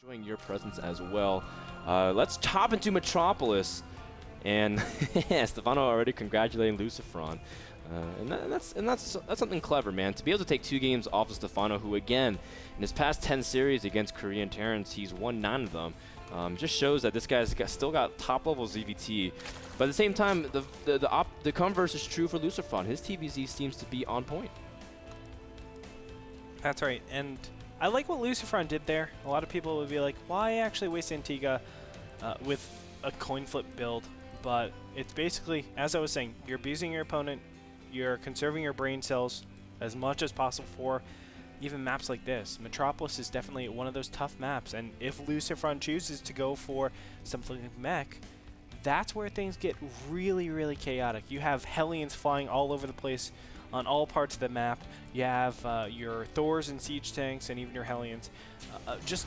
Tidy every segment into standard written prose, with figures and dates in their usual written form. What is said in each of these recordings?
Enjoying your presence as well. Let's hop into Metropolis, and Stephano already congratulating Lucifron, and that's something clever, man. To be able to take 2 games off of Stephano, who again in his past 10 series against Korean Terrans, he's won 9 of them. Just shows that this guy's still got top level ZVT. But at the same time, the converse is true for Lucifron. His TVZ seems to be on point. That's right, and I like what Lucifron did there. A lot of people would be like, why actually waste Antigua with a coin flip build? But it's basically, as I was saying, you're abusing your opponent, you're conserving your brain cells as much as possible for even maps like this. Metropolis is definitely one of those tough maps, and if Lucifron chooses to go for something like mech, that's where things get really, really chaotic. You have Hellions flying all over the place on all parts of the map. You have your Thors and siege tanks and even your Hellions. Just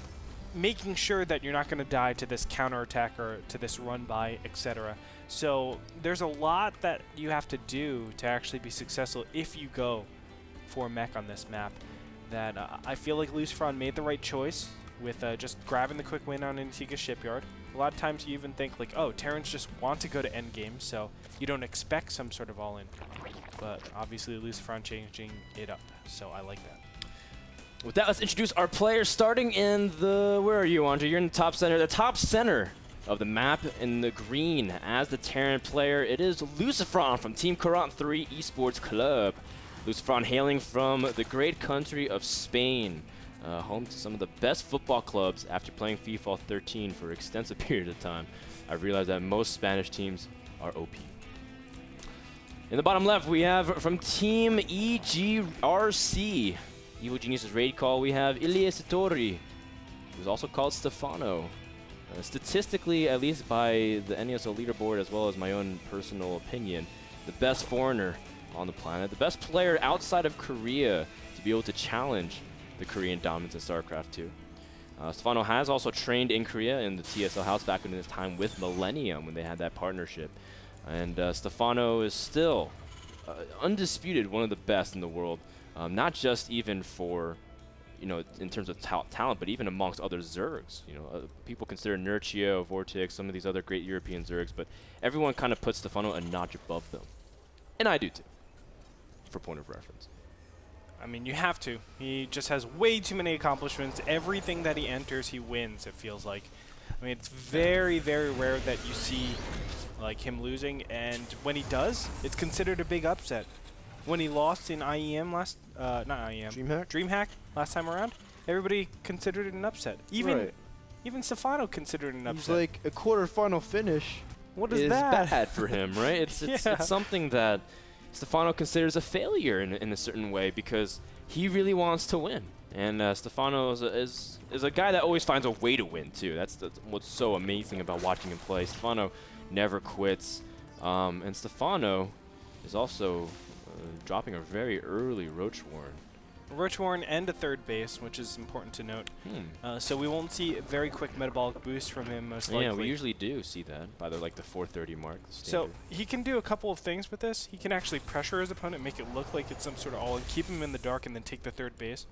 making sure that you're not going to die to this counterattack or to this run by, etc. So there's a lot that you have to do to actually be successful if you go for mech on this map. That I feel like Lucifron made the right choice with just grabbing the quick win on Antigua Shipyard. A lot of times you even think like, oh, Terrans just want to go to endgame, so you don't expect some sort of all-in. But obviously Lucifron changing it up, so I like that. With that, let's introduce our players, starting in the, where are you, Andre? You're in the top center. The top center of the map in the green. As the Terran player, it is Lucifron from Team Current 3 Esports Club. Lucifron hailing from the great country of Spain, home to some of the best football clubs. After playing FIFA 13 for an extensive period of time, I've realized that most Spanish teams are OP. In the bottom left, we have from Team EGRC, Evil Genius's raid call, we have Ilias Tori, who's also called Stephano. Statistically, at least by the NASL leaderboard as well as my own personal opinion, the best foreigner on the planet, the best player outside of Korea to be able to challenge the Korean dominance in StarCraft 2. Stephano has also trained in Korea in the TSL house back in his time with Millennium when they had that partnership. And Stephano is still undisputed one of the best in the world, not just even for, you know, in terms of talent, but even amongst other Zergs. You know, people consider Nurchio, Vortex, some of these other great European Zergs, but everyone kind of puts Stephano a notch above them. And I do too, for point of reference. I mean, you have to. He just has way too many accomplishments. Everything that he enters, he wins, it feels like. I mean, it's very, very rare that you see like him losing, and when he does, it's considered a big upset. When he lost in IEM last, not IEM, DreamHack last time around, everybody considered it an upset. Even Stephano considered it an upset. He's like a quarterfinal finish. What is that? Bad for him, right? It's something that Stephano considers a failure in a certain way because he really wants to win. And Stephano is a guy that always finds a way to win too. That's what's so amazing about watching him play. Stephano never quits, and Stephano is also dropping a very early Roachwarren and a third base, which is important to note. So we won't see a very quick metabolic boost from him most likely. Yeah, we usually do see that by the 430 mark. So he can do a couple of things with this. He can actually pressure his opponent, make it look like it's some sort of all-in, keep him in the dark, and then take the third base.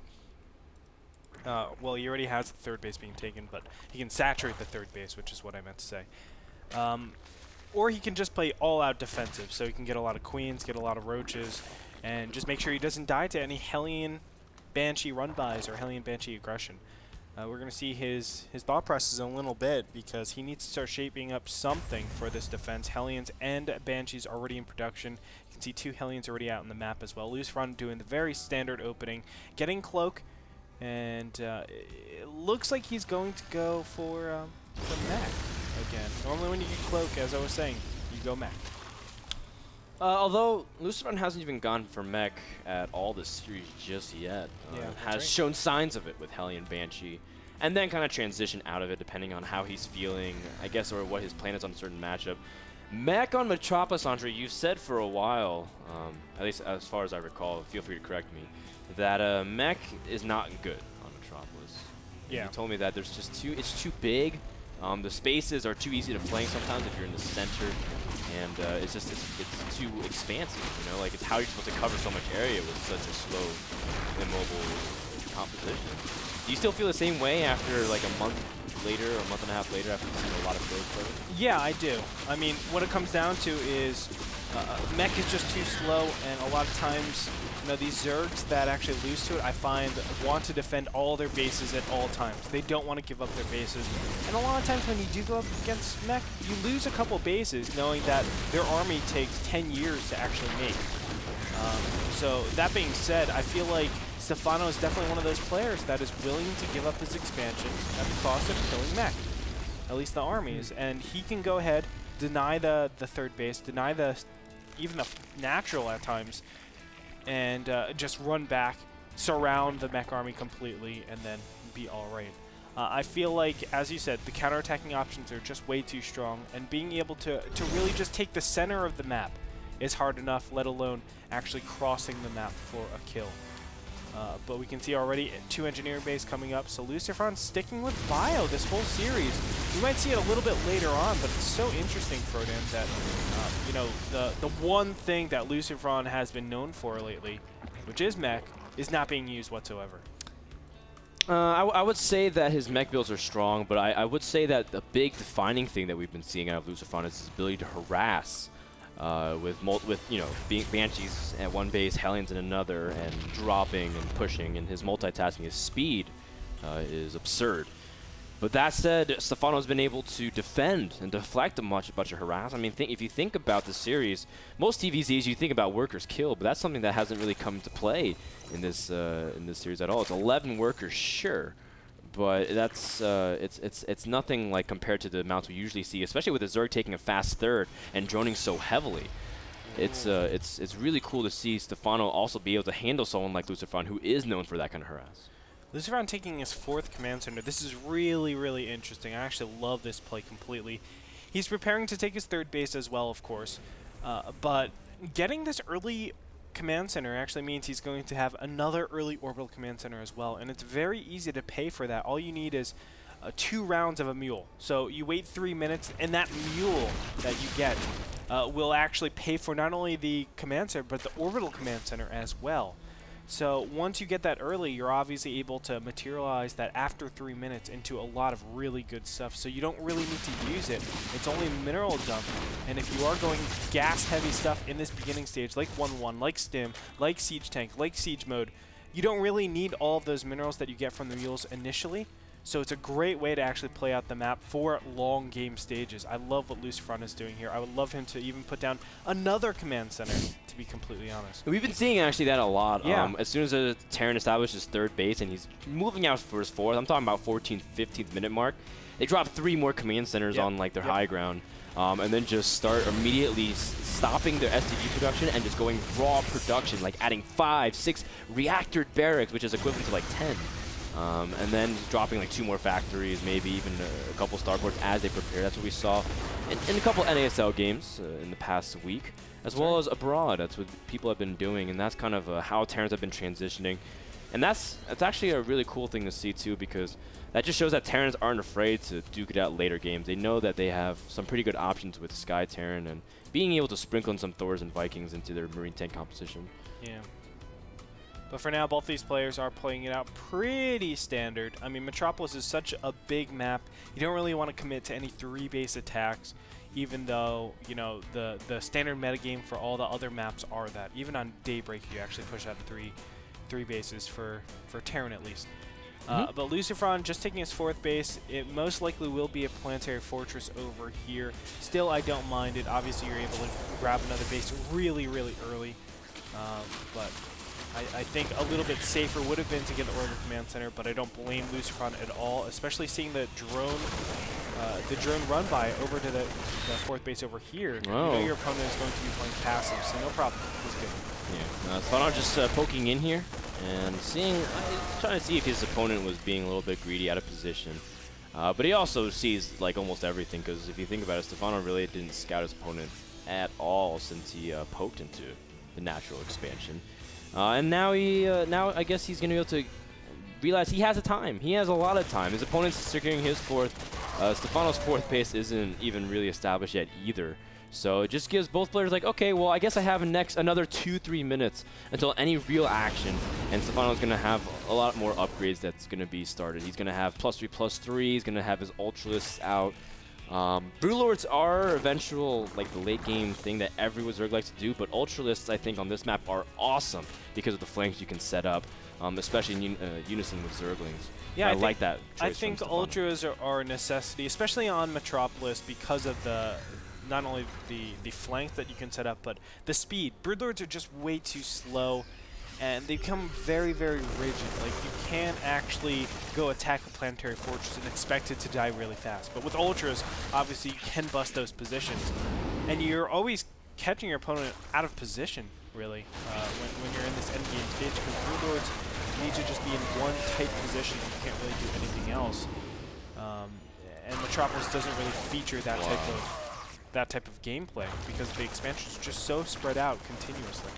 Well, he already has the third base being taken, but he can saturate the third base, which is what I meant to say. Or he can just play all-out defensive, so he can get a lot of queens, get a lot of roaches, and just make sure he doesn't die to any Hellion Banshee run-bys or Hellion Banshee aggression. We're going to see his thought process in a little bit because he needs to start shaping up something for this defense. Hellions and Banshees already in production. You can see 2 Hellions already out on the map as well. Lucifron doing the very standard opening, getting Cloak, and it looks like he's going to go for mech again. Normally when you get Cloak, as I was saying, you go mech. Although Lucifron hasn't even gone for mech at all this series just yet. Has shown signs of it with Hellion Banshee, and then kind of transition out of it depending on how he's feeling, I guess, or what his plan is on a certain matchup. Mech on Metropolis, Andre, you've said for a while, at least as far as I recall, feel free to correct me, that mech is not good on Metropolis. Yeah. You told me that there's just it's too big. The spaces are too easy to flank sometimes if you're in the center, and it's too expansive. You know, like it's how you're supposed to cover so much area with such a slow, immobile composition. Do you still feel the same way after like a month later or a month and a half later after you've seen a lot of players play? Yeah, I do. I mean, what it comes down to is mech is just too slow, and a lot of times, you know, these Zergs that actually lose to it, I find want to defend all their bases at all times. They don't want to give up their bases. And a lot of times when you do go up against mech, you lose a couple bases knowing that their army takes 10 years to actually make. So that being said, I feel like Stephano is definitely one of those players that is willing to give up his expansions at the cost of killing mech, at least the armies, and he can go ahead, deny the third base, deny even the natural at times, and just run back, surround the mech army completely, and then be all right. I feel like, as you said, the counterattacking options are just way too strong, and being able to really just take the center of the map is hard enough, let alone actually crossing the map for a kill. But we can see already 2 engineering base coming up, so Lucifron sticking with bio this whole series. We might see it a little bit later on, but it's so interesting, Frodan, that you know, the one thing that Lucifron has been known for lately, which is mech, is not being used whatsoever. I would say that his mech builds are strong, but I would say that the big defining thing that we've been seeing out of Lucifron is his ability to harass. With you know, Banshees at one base, Hellions in another, and dropping and pushing, and his multitasking, his speed is absurd. But that said, Stephano's been able to defend and deflect a bunch of harass. I mean, if you think about the series, most TVZs you think about workers kill, but that's something that hasn't really come to play in this series at all. It's 11 workers, sure. But that's it's nothing like compared to the amounts we usually see, especially with the Zerg taking a fast third and droning so heavily. It's really cool to see Stephano also be able to handle someone like Lucifron, who is known for that kind of harass. Lucifron taking his 4th command center. This is really, really interesting. I actually love this play completely. He's preparing to take his 3rd base as well, of course, but getting this early command center actually means he's going to have another early orbital command center as well, and it's very easy to pay for that. All you need is 2 rounds of a mule. So you wait 3 minutes, and that mule that you get will actually pay for not only the command center, but the orbital command center as well. So once you get that early, you're obviously able to materialize that after 3 minutes into a lot of really good stuff. So you don't really need to use it. It's only mineral dump. And if you are going gas-heavy stuff in this beginning stage, like 1-1, like Stim, like Siege Tank, like Siege Mode, you don't really need all of those minerals that you get from the mules initially. So it's a great way to actually play out the map for long game stages. I love what Lucifron is doing here. I would love him to even put down another command center, to be completely honest. We've been seeing actually that a lot. Yeah. As soon as a Terran establishes 3rd base and he's moving out for his 4th, I'm talking about 14th, 15th minute mark, they drop 3 more command centers on like their high ground, and then just start immediately stopping their STG production and just going raw production, like adding 5, 6 reactor barracks, which is equivalent to like 10. And then dropping like 2 more factories, maybe even a couple starports as they prepare. That's what we saw in a couple NASL games in the past week, as well as abroad. That's what people have been doing, and that's kind of how Terrans have been transitioning. And that's actually a really cool thing to see too, because that just shows that Terrans aren't afraid to duke it out later games. They know that they have some pretty good options with Sky Terran and being able to sprinkle in some Thors and Vikings into their Marine tank composition. Yeah. But for now, both these players are playing it out pretty standard. I mean, Metropolis is such a big map. You don't really want to commit to any 3-base attacks, even though, you know, the standard metagame for all the other maps are that. Even on Daybreak, you actually push out 3 bases for Terran at least. But Lucifron just taking his 4th base. It most likely will be a planetary fortress over here. Still, I don't mind it. Obviously, you're able to grab another base really, really early. But I think a little bit safer would have been to get the orbital command center, but I don't blame Lucifron at all, especially seeing the drone run by over to the 4th base over here. Oh. You know your opponent is going to be playing passive, so no problem. It's good. Yeah, Stephano just poking in here and trying to see if his opponent was being a little bit greedy, out of position. But he also sees like almost everything, because if you think about it, Stephano really didn't scout his opponent at all since he poked into the natural expansion. And now I guess he's going to be able to realize he has a time. He has a lot of time. His opponent's securing his 4th. Stephano's 4th base isn't even really established yet either. So it just gives both players like, okay, well, I guess I have another 2-3 minutes until any real action, and Stephano's going to have a lot more upgrades that's going to be started. He's going to have +3/+3, he's going to have his Ultralists out. Broodlords are eventual, like, the late game thing that every Zerg likes to do, but Ultralists, I think, on this map are awesome because of the flanks you can set up, especially in unison with Zerglings. Yeah, I like that choice. I think Ultras are a necessity, especially on Metropolis, because of the not only the flank that you can set up, but the speed. Broodlords are just way too slow, and they become very, very rigid. Like, you can't actually go attack a planetary fortress and expect it to die really fast. But with Ultras, obviously, you can bust those positions. And you're always catching your opponent out of position, really, when you're in this endgame stage, because Broodlords need to just be in one tight position and you can't really do anything else. And Metropolis doesn't really feature that type of gameplay because the expansions are just so spread out continuously.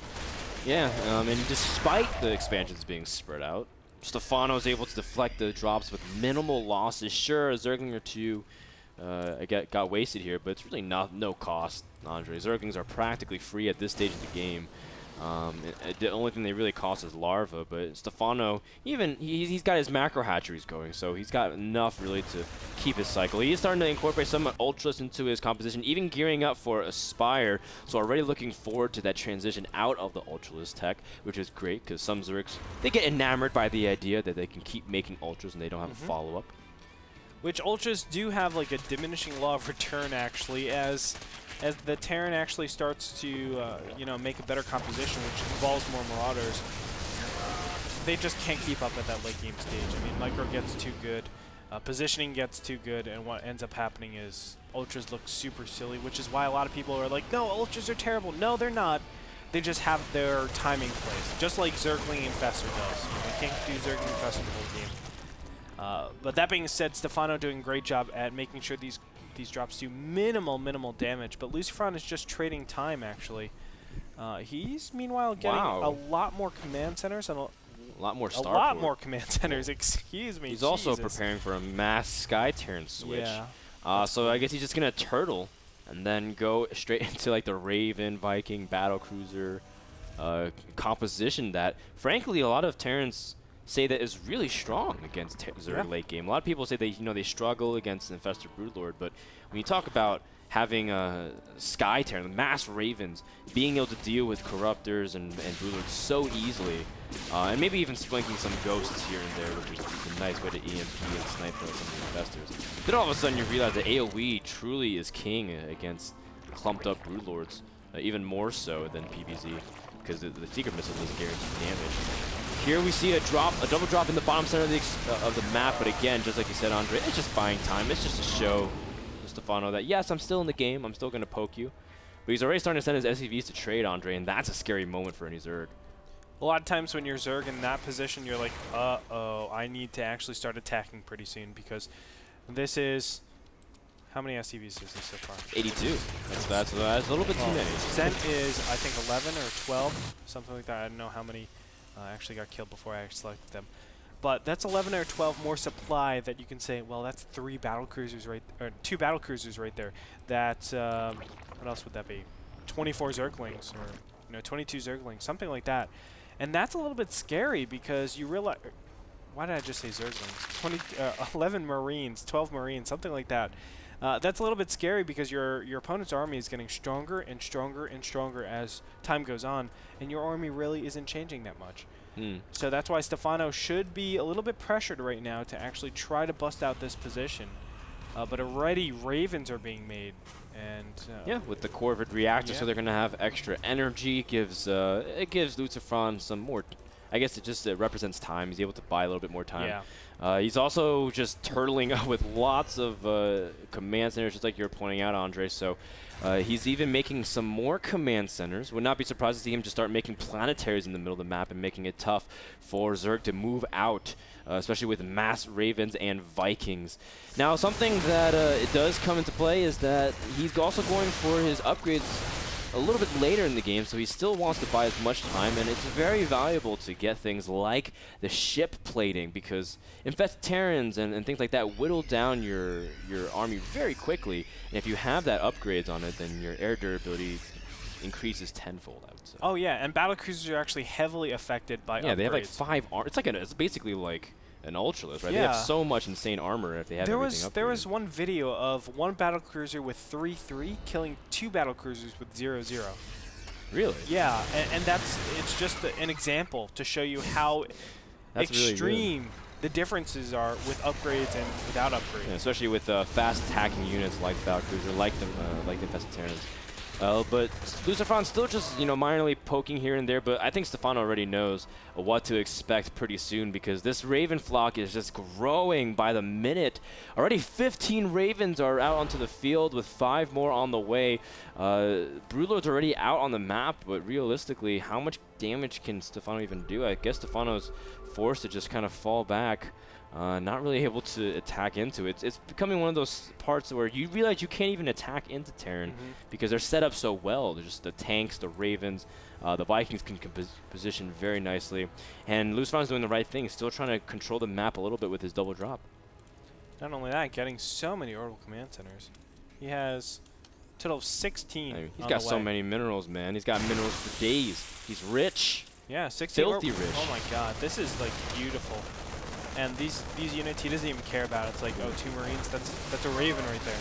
Yeah, and despite the expansions being spread out, Stephano is able to deflect the drops with minimal losses. Sure, a Zergling or two got wasted here, but it's really no cost, Andre. Zerglings are practically free at this stage of the game. The only thing they really cost is larva, but Stephano, he's got his macro hatcheries going, so he's got enough really to keep his cycle. He is starting to incorporate some Ultras into his composition, even gearing up for Aspire, so already looking forward to that transition out of the Ultralist tech, which is great, because some Zergs, they get enamored by the idea that they can keep making Ultras and they don't have a follow-up. Which Ultras do have like a diminishing law of return, actually, as the Terran actually starts to, you know, make a better composition, which involves more Marauders. They just can't keep up at that late game stage. I mean, micro gets too good, positioning gets too good, and what ends up happening is Ultras look super silly, which is why a lot of people are like, no, Ultras are terrible. No, they're not. They just have their timing placed, just like Zergling Infestor does. You can't do Zergling Infestor the whole game. But that being said, Stephano doing a great job at making sure these drops do minimal damage, but Lucifron is just trading time, actually. He's, meanwhile, getting a lot more command centers and a lot more command centers, excuse me. He's also preparing for a mass Sky Terran switch. Yeah. So I guess he's just going to turtle and then go straight into like the Raven, Viking, Battlecruiser composition that, frankly, a lot of Terrans say that is really strong against Zerg late game. A lot of people say they struggle against Infestor Broodlord, but when you talk about having a Sky Terran, mass Ravens, being able to deal with Corruptors and Broodlords so easily, and maybe even splinking some Ghosts here and there, which is a nice way to EMP and snipe some of the Infestors. Then all of a sudden you realize that AoE truly is king against clumped up Broodlords, even more so than PBZ, because the Secret Missile does guarantee damage. Here we see a double drop in the bottom center of the map, but again, just like you said, Andre, it's just buying time. It's just to show Stephano that, yes, I'm still in the game, I'm still going to poke you. But he's already starting to send his SCVs to trade, Andre, and that's a scary moment for any Zerg. A lot of times when you're Zerg in that position, you're like, uh-oh, I need to actually start attacking pretty soon, because this is... How many SCVs is this so far? 82. That's a little bit too many. Sent is, I think, 11 or 12, something like that. I don't know how many actually got killed before I selected them. But that's 11 or 12 more supply that you can say, well, that's 3 battlecruisers or 2 battlecruisers right there. That, what else would that be? 24 Zerglings, or 22 Zerglings, something like that. And that's a little bit scary because you realize, why did I just say Zerglings? 11 Marines, 12 Marines, something like that. That's a little bit scary because your opponent's army is getting stronger and stronger and stronger as time goes on, and your army really isn't changing that much. So that's why Stephano should be a little bit pressured right now to actually try to bust out this position. But already Ravens are being made, and yeah, with the Corvid reactor, so they're going to have extra energy. It gives Lucifron some more. I guess it just represents time. He's able to buy a little bit more time. Yeah. He's also just turtling up with lots of command centers, just like you were pointing out, Andre. So he's even making some more command centers. Would not be surprised to see him just start making planetaries in the middle of the map and making it tough for Zerg to move out, especially with mass Ravens and Vikings. Now, something that it does come into play is that he's also going for his upgrades a little bit later in the game, so he still wants to buy as much time, and it's very valuable to get things like the ship plating, because Infested Terrans and things like that whittle down your army very quickly, and if you have that upgrades on it, then your air durability increases tenfold, I would say. Oh yeah, and battlecruisers are actually heavily affected by upgrades. Yeah, they have like 5 armor. It's basically like an Ultralist, right? Yeah. They have so much insane armor if they have everything upgraded. There was one video of one battlecruiser with 3-3 killing 2 battlecruisers with 0-0. Really? Yeah, and it's just an example to show you how extreme the differences are with upgrades and without upgrades. Yeah, especially with fast attacking units like battlecruiser, like the Infested Terrans. But Lucifron's still just, minorly poking here and there, but I think Stephano already knows what to expect pretty soon, because this Raven flock is just growing by the minute. Already 15 Ravens are out onto the field with 5 more on the way. Broodlord's already out on the map, but realistically, how much damage can Stephano even do? I guess Stephano's forced to just kind of fall back. Not really able to attack into it. It's becoming one of those parts where you realize you can't even attack into Terran because they're set up so well. They're just the tanks, the Ravens, the Vikings can position very nicely. And Lucifron's doing the right thing, still trying to control the map a little bit with his double drop. Not only that, getting so many orbital command centers. He has a total of 16. I mean, he's got so many minerals, man. He's got minerals for days. He's rich. Yeah, 16. Filthy rich. Oh my god, this is like beautiful. And these units he doesn't even care about. It's like, oh, 2 Marines, that's a Raven right there.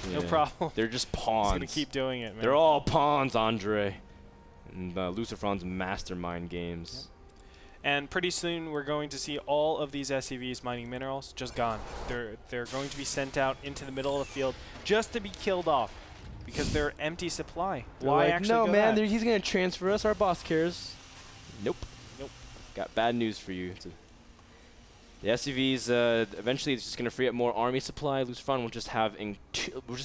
Yeah. No problem. They're just pawns. He's gonna keep doing it, man. They're all pawns, Andre. And Lucifron's mastermind games. Yep. And pretty soon we're going to see all of these SCVs mining minerals just gone. They're going to be sent out into the middle of the field just to be killed off because they're empty supply. Why like, actually no, go man, that? he's gonna transfer us. Our boss cares. Nope. Got bad news for you. The SCVs eventually it's just going to free up more army supply. Lucifron will just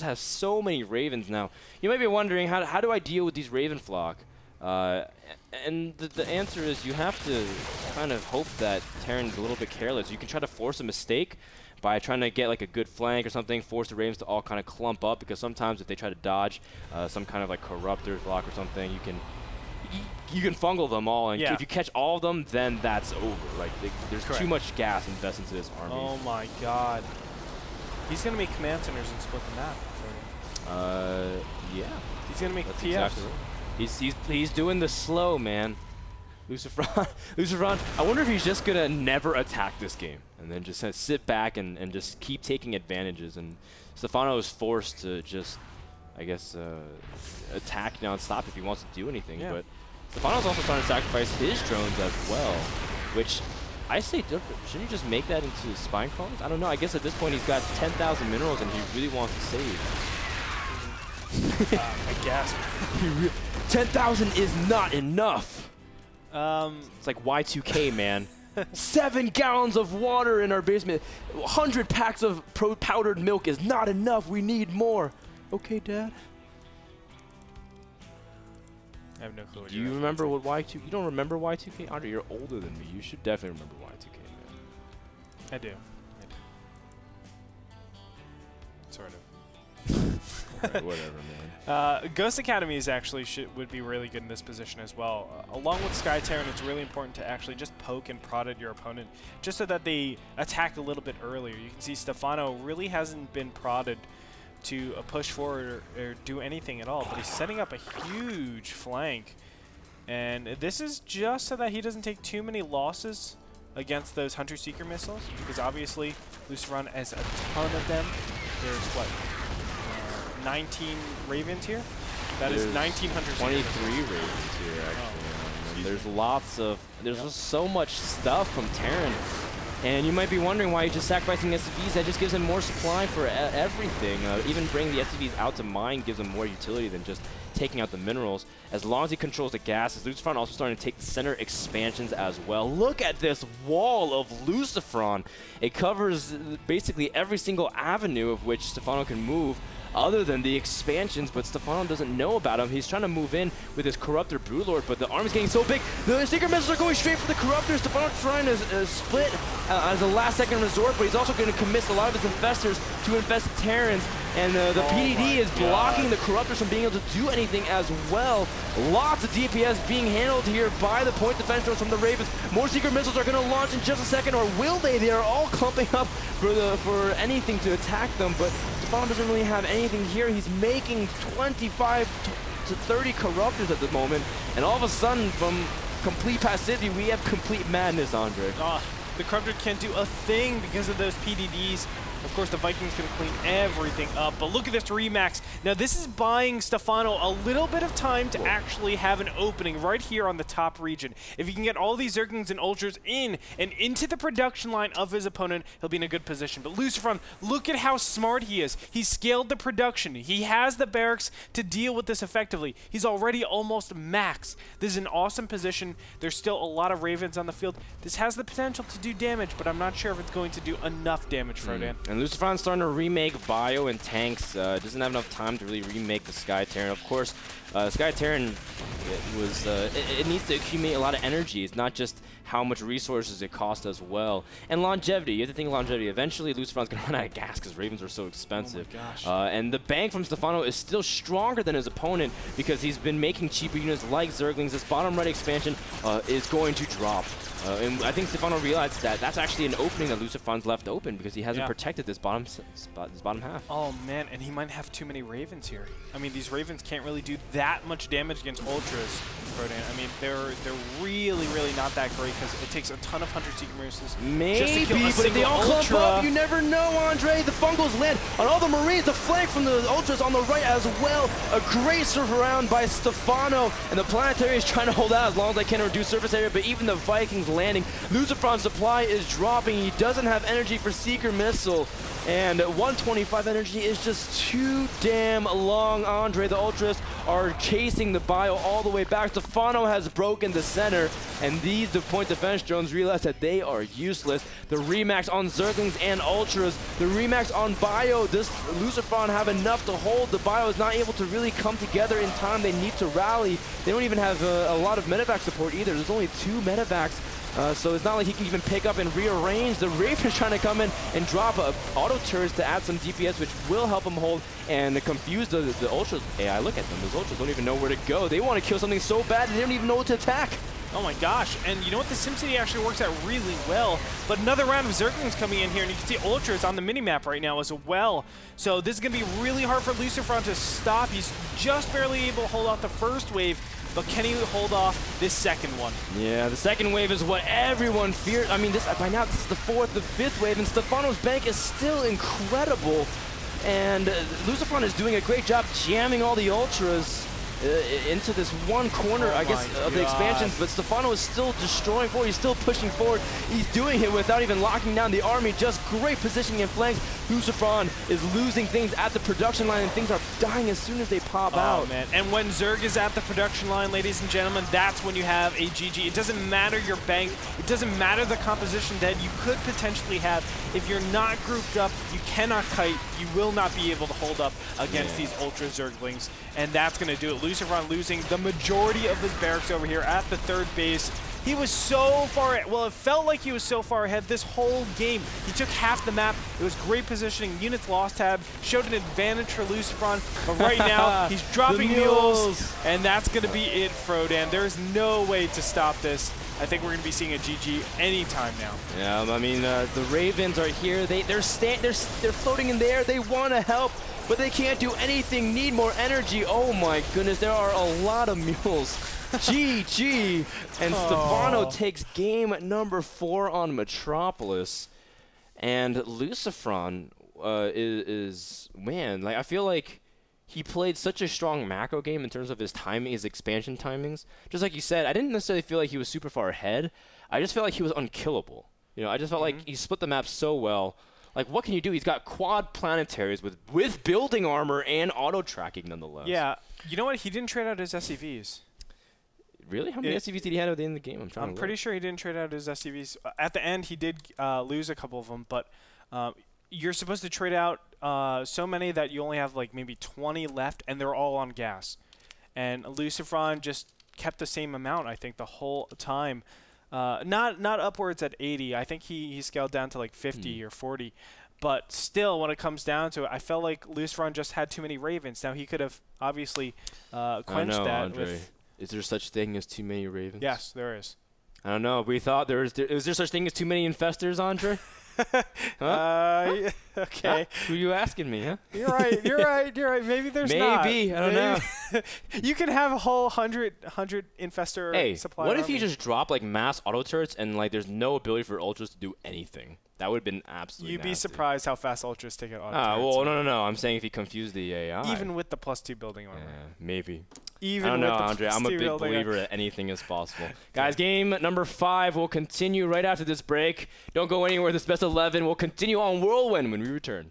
have so many Ravens now. You might be wondering, how do I deal with these Raven flock? And the answer is you have to kind of hope that Terran's a little bit careless. You can try to force a mistake by trying to get like a good flank or something, force the Ravens to all kind of clump up, because sometimes if they try to dodge some kind of like corruptor block or something, you can fungal them all, and if you catch all of them, then that's over. Like there's too much gas invested into this army. Oh my god. He's gonna make command centers and split the map. Yeah. He's gonna make that's PFs. Exactly right. He's doing the slow, man. Lucifron, I wonder if he's just gonna never attack this game and then just sit back and just keep taking advantages, and Stephano is forced to just, I guess, attack non-stop if he wants to do anything. Yeah. But Stephano's also trying to sacrifice his drones as well, which I say, shouldn't you just make that into spine crawlers? I don't know. I guess at this point he's got 10,000 minerals and he really wants to save. I gasp. 10,000 is not enough. It's like Y2K, man. 7 gallons of water in our basement. 100 packs of powdered milk is not enough. We need more. Okay, Dad. I have no clue what Do you remember what Y2K? You don't remember Y2K? Andre, you're older than me. You should definitely remember Y2K, man. I do. Sort of. Right, whatever, man. Ghost Academies actually would be really good in this position as well. Along with Sky Terran, it's really important to actually just poke and prod at your opponent just so that they attack a little bit earlier. You can see Stephano really hasn't been prodded to push forward or do anything at all, but he's setting up a huge flank. And this is just so that he doesn't take too many losses against those Hunter-Seeker missiles, because obviously Lucifron has a ton of them. There's, what, 19 Ravens here? That is 1900. 23 Ravens here, actually. And there's lots of, there's just so much stuff from Terran. And you might be wondering why he's just sacrificing SCVs. That just gives him more supply for everything. Even bringing the SCVs out to mine gives him more utility than just taking out the minerals. As long as he controls the gases, Lucifron also starting to take the center expansions as well. Look at this wall of Lucifron. It covers basically every single avenue of which Stephano can move, other than the expansions, but Stephano doesn't know about him. He's trying to move in with his Corruptor Broodlord, but the army's getting so big. The Seeker missiles are going straight for the Corruptor. Stephano's trying to split as a last-second resort, but he's also going to commit a lot of his infestors to infest Terrans. And the PDD is blocking the Corruptors from being able to do anything as well. Lots of DPS being handled here by the point defense drones from the Ravens. More secret missiles are going to launch in just a second, or will they? They are all clumping up for anything to attack them, but Stephano doesn't really have anything here. He's making 25 to 30 Corruptors at the moment, and all of a sudden, from complete passivity, we have complete madness, Andre. The Corruptor can't do a thing because of those PDDs. Of course, the Vikings can clean everything up, but look at this Remax. Now, this is buying Stephano a little bit of time to actually have an opening right here on the top region. If he can get all these Zerglings and Ultras in and into the production line of his opponent, he'll be in a good position. But Lucifron, look at how smart he is. He scaled the production. He has the barracks to deal with this effectively. He's already almost max. This is an awesome position. There's still a lot of Ravens on the field. This has the potential to do damage, but I'm not sure if it's going to do enough damage, Frodan. And Lucifron's starting to remake Bio and tanks. Doesn't have enough time to really remake the Sky Terran. Of course, Sky Terran, it needs to accumulate a lot of energy. It's not just how much resources it costs as well. And longevity, you have to think longevity. Eventually, Lucifron's going to run out of gas because Ravens are so expensive. Oh my gosh. And the bank from Stephano is still stronger than his opponent because he's been making cheaper units like Zerglings. This bottom right expansion is going to drop. And I think Stephano realized that that's actually an opening that Lucifron's left open because he hasn't protected this bottom half. Oh man, and he might have too many Ravens here. I mean, these Ravens can't really do that much damage against Ultras, Frodan. I mean, they're really not that great because it takes a ton of 100 Secret Missiles. Maybe, but if they all clump up, you never know, Andre. The Fungals land on all the Marines, the flank from the Ultras on the right as well. A great surf around by Stephano, and the Planetary is trying to hold out as long as they can to reduce surface area, but even the Vikings landing. Lucifron's supply is dropping. He doesn't have energy for Seeker Missile, and 125 energy is just too damn long, Andre. The Ultras are chasing the Bio all the way back. Stephano has broken the center, and these point defense drones realize that they are useless. The Remax on Zerglings and Ultras. The Remax on Bio. This Lucifron have enough to hold. The Bio is not able to really come together in time. They need to rally. They don't even have a lot of medevac support either. There's only 2 medevacs. So it's not like he can even pick up and rearrange. The Raven's trying to come in and drop auto turrets to add some DPS, which will help him hold and confuse the Ultras. AI, look at them. Those Ultras don't even know where to go. They want to kill something so bad they don't even know what to attack. Oh my gosh, and you know what? The SimCity actually works out really well, but another round of Zerglings coming in here, and you can see Ultras on the minimap right now as well. So this is going to be really hard for Lucifron to stop. He's just barely able to hold off the first wave, but can he hold off this second one? Yeah, the second wave is what everyone feared. I mean, by now this is the 4th, the 5th wave, and Stephano's bank is still incredible. And Lucifron is doing a great job jamming all the Ultras into this one corner, I guess, of the expansions, but Stephano is still destroying forward. He's still pushing forward. He's doing it without even locking down the army. Just great positioning in flanks. Lucifron is losing things at the production line, and things are dying as soon as they pop out. Man. And when Zerg is at the production line, ladies and gentlemen, that's when you have a GG. It doesn't matter your bank. It doesn't matter the composition that you could potentially have. If you're not grouped up, you cannot kite. You will not be able to hold up against these Ultra Zerglings, and that's going to do it. Lucifron losing the majority of his barracks over here at the 3rd base. He was so far, well, it felt like he was so far ahead this whole game. He took half the map. It was great positioning. Units lost tab, showed an advantage for Lucifron, but right now he's dropping mules, and that's going to be it, Frodan. There's no way to stop this. I think we're going to be seeing a GG anytime now. Yeah, I mean, the Ravens are here. They're floating in the air. They want to help, but they can't do anything. Need more energy. Oh my goodness, there are a lot of mules. GG. And Stephano takes game number 4 on Metropolis. And Lucifron is man, like I feel like he played such a strong macro game in terms of his timing, his expansion timings. Just like you said, I didn't necessarily feel like he was super far ahead. I just felt like he was unkillable. You know, I just felt like he split the map so well. Like, what can you do? He's got quad planetaries with building armor and auto tracking nonetheless. Yeah. You know what? He didn't trade out his SCVs. Really? How many SCVs did he have at the end of the game? I'm pretty sure he didn't trade out his SCVs. At the end, he did lose a couple of them, but you're supposed to trade out so many that you only have like maybe 20 left, and they're all on gas. And Lucifron just kept the same amount, I think, the whole time. Not upwards at 80. I think he scaled down to like 50 or 40. But still, when it comes down to it, I felt like Lucifron just had too many Ravens. Now, he could have obviously quenched that. Andre. Is there such thing as too many Ravens? Yes, there is. I don't know. We thought is there such thing as too many infestors, Andre? Huh? Okay. Who are you asking me, huh? You're right. You're right. You're right. Maybe there's not. Maybe. I don't know. You can have a whole 100 infestor supply. What if you just drop like mass auto turrets and like there's no ability for ultras to do anything? That would have been absolutely You'd be nasty. surprised how fast ultras take it auto well, no. I'm saying if you confuse the AI. Even with the +2 building armor. Yeah, maybe. Even I don't with know, the Andre. I'm a big believer that anything is possible. Guys, game number 5 will continue right after this break. Don't go anywhere. This best 11 will continue on Whirlwind when we return.